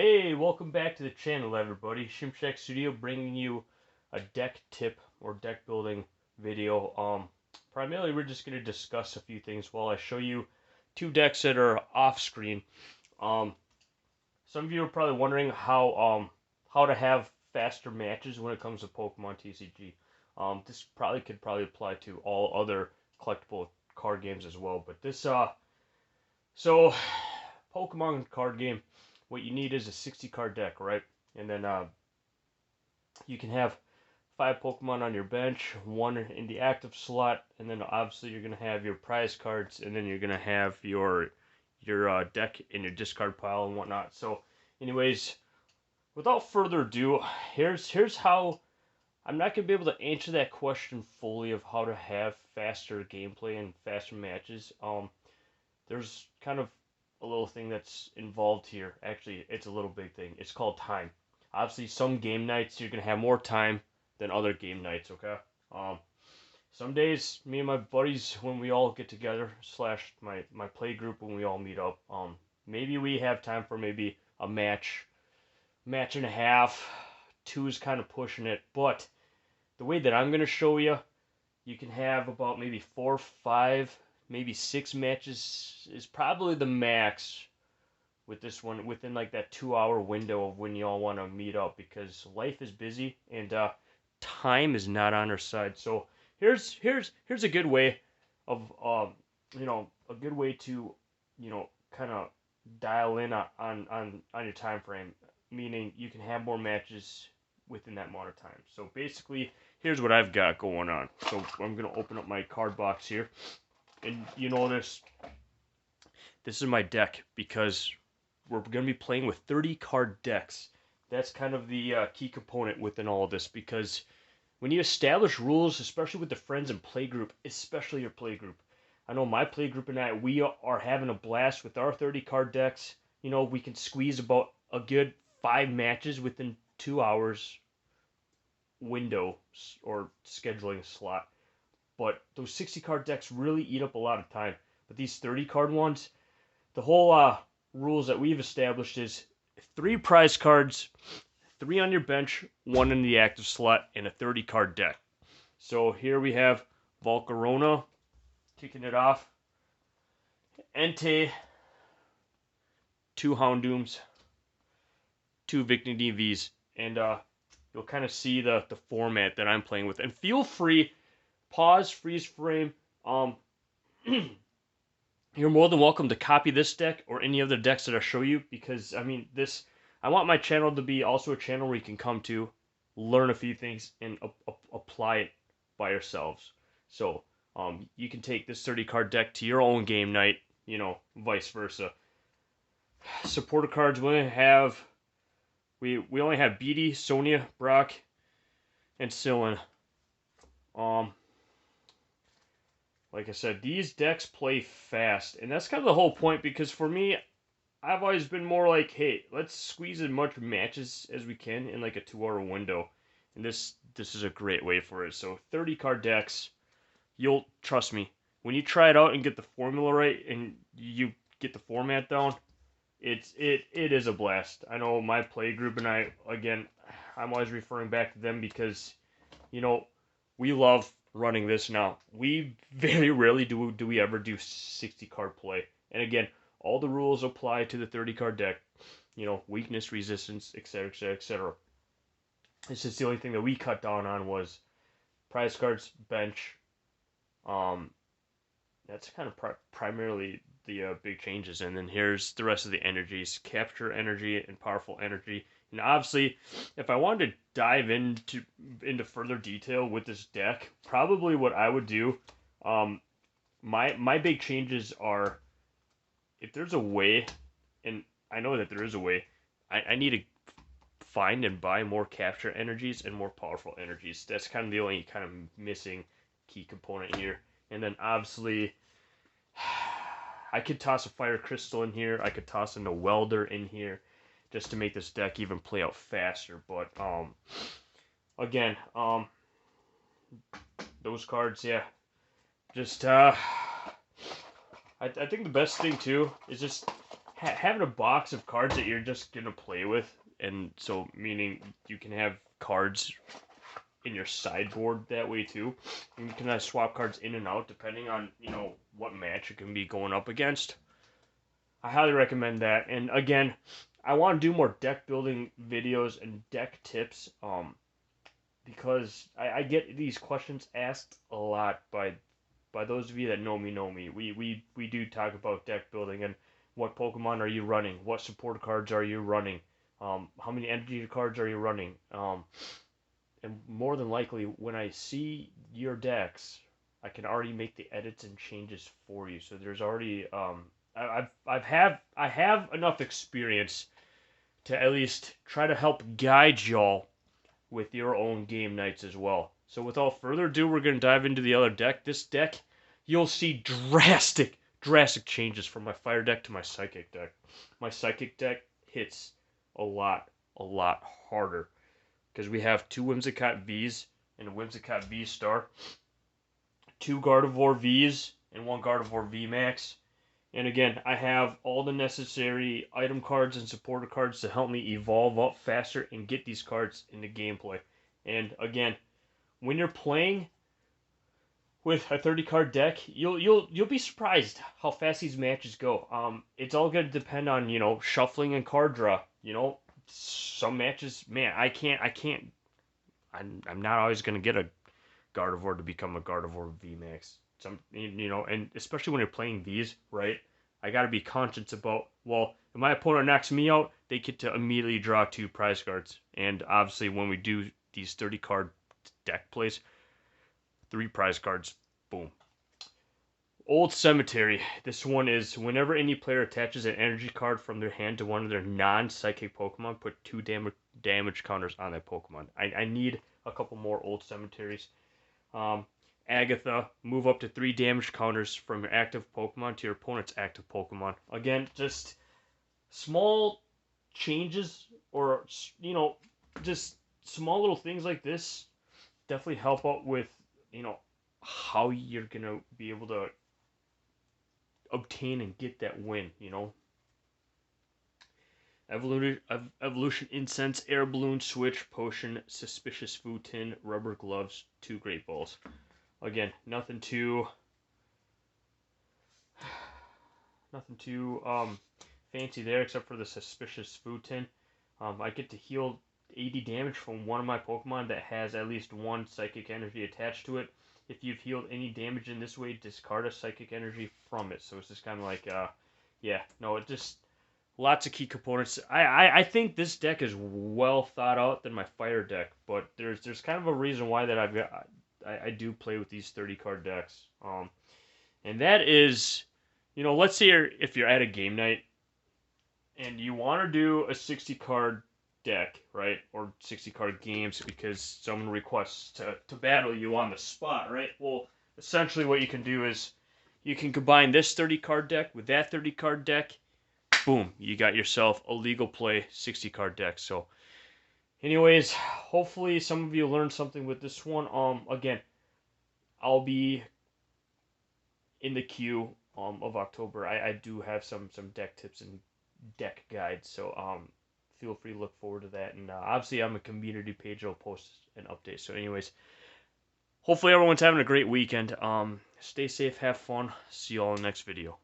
Hey, welcome back to the channel, everybody. Shim Studio bringing you a deck tip or deck building video. Primarily, we're just going to discuss a few things while I show you two decks that are off screen. Um, some of you are probably wondering how to have faster matches when it comes to Pokemon TCG. This could apply to all other collectible card games as well. But so Pokemon card game, what you need is a 60 card deck, right? And then you can have 5 Pokemon on your bench, 1 in the active slot, and then obviously you're gonna have your prize cards, and then you're gonna have your deck in your discard pile and whatnot. So, anyways, without further ado, here's how. I'm not gonna be able to answer that question fully of how to have faster gameplay and faster matches. There's kind of a little thing that's involved here. Actually, it's a little big thing. It's called time. Obviously, some game nights you're gonna have more time than other game nights. Okay. Um, some days, me and my buddies, when we all get together, slash my play group when we all meet up, maybe we have time for maybe a match and a half. 2 is kind of pushing it, but the way that I'm gonna show you, you can have about maybe 4, 5, maybe 6 matches is probably the max with this one within like that 2-hour window of when y'all want to meet up, because life is busy and time is not on our side. So here's a good way of a good way to kind of dial in on your time frame, meaning you can have more matches within that amount of time. So basically, here's what I've got going on. So I'm gonna open up my card box here, and you notice this is my deck because we're gonna be playing with 30 card decks. That's kind of the key component within all of this, because when you establish rules, especially with the friends and play group, especially your play group. I know my play group and I, we are having a blast with our 30 card decks. You know, we can squeeze about a good 5 matches within 2 hours window or scheduling slot. But those 60 card decks really eat up a lot of time. But these 30 card ones, the whole rules that we've established is 3 prize cards, 3 on your bench, 1 in the active slot, and a 30 card deck. So here we have Volcarona kicking it off, Entei, 2 Houndooms, 2 Victini Vs, and you'll kind of see the format that I'm playing with. And feel free, pause, freeze frame. You're more than welcome to copy this deck or any other decks that I show you, because I mean I want my channel to be also a channel where you can come to learn a few things and apply it by yourselves. So you can take this 30 card deck to your own game night, vice versa. Supporter cards we only have Beatty, Sonia, Brock, and Sillin. Like I said, these decks play fast, and that's kind of the whole point, because for me, I've always been more like, hey, let's squeeze as much matches as we can in like a 2-hour window, and this is a great way for it. So 30 card decks, you'll trust me, when you try it out and get the formula right and you get the format down, it is a blast. I know my play group and I, again, I'm always referring back to them because we love running this now. We very rarely do we ever do 60 card play. And again, all the rules apply to the 30 card deck. Weakness, resistance, etc., etc., etc. It's just the only thing that we cut down on was prize cards, bench. That's kind of primarily the big changes. And then here's the rest of the energies: capture energy and powerful energy. And obviously, if I wanted to dive into further detail with this deck, probably what I would do, my big changes are, if there's a way, and I know that there is a way, I need to find and buy more capture energies and more powerful energies. That's kind of the only kind of missing key component here. And then obviously, I could toss a fire crystal in here. I could toss in a welder in here, just to make this deck even play out faster. But again, those cards, yeah, just I think the best thing too is just having a box of cards that you're just gonna play with, and so meaning you can have cards in your sideboard that way too. And you can swap cards in and out depending on, what match you can be going up against. I highly recommend that. And again, I want to do more deck building videos and deck tips, because I get these questions asked a lot by those of you that know me know me. We do talk about deck building and what Pokemon are you running, what support cards are you running, how many energy cards are you running, and more than likely when I see your decks, I can already make the edits and changes for you. So there's already I have enough experience to at least try to help guide y'all with your own game nights as well. So without further ado, we're going to dive into the other deck. This deck, you'll see drastic changes from my fire deck to my psychic deck. My psychic deck hits a lot harder because we have 2 Whimsicott Vs and a Whimsicott V Star, 2 Gardevoir Vs and 1 Gardevoir V Max. And again, I have all the necessary item cards and supporter cards to help me evolve up faster and get these cards into gameplay. And again, when you're playing with a 30-card deck, you'll be surprised how fast these matches go. It's all going to depend on, shuffling and card draw. Some matches, man, I'm not always going to get a Gardevoir to become a Gardevoir VMAX. And especially when you're playing these, right? I got to be conscious about, well, if my opponent knocks me out, they get to immediately draw 2 prize cards. And obviously, when we do these 30-card deck plays, 3 prize cards, boom. Old Cemetery. This one is whenever any player attaches an energy card from their hand to one of their non-psychic Pokemon, put 2 damage counters on that Pokemon. I need a couple more Old Cemeteries. Agatha, move up to 3 damage counters from your active Pokemon to your opponent's active Pokemon. Again, just small changes or, just small little things like this definitely help out with, how you're going to be able to obtain and get that win, Evolution Incense, Air Balloon, Switch, Potion, Suspicious Food Tin, Rubber Gloves, 2 Great Balls. Again, nothing too fancy there except for the Suspicious Food Tin. I get to heal 80 damage from one of my Pokemon that has at least 1 Psychic Energy attached to it. If you've healed any damage in this way, discard a Psychic Energy from it. So it's just kind of like, it just lots of key components. I think this deck is well thought out than my fire deck, but there's kind of a reason why that I do play with these 30-card decks. And that is, let's say if you're at a game night and you want to do a 60-card deck, right? Or 60-card games because someone requests to battle you on the spot, right? Well, essentially what you can do is you can combine this 30-card deck with that 30-card deck. Boom, you got yourself a legal play 60-card deck. So anyways, hopefully some of you learned something with this one. Again, I'll be in the queue of October. I do have some deck tips and deck guides, so feel free to look forward to that. And obviously, on the community page, I'll post an update. So anyways, hopefully everyone's having a great weekend. Stay safe, have fun. See you all in the next video.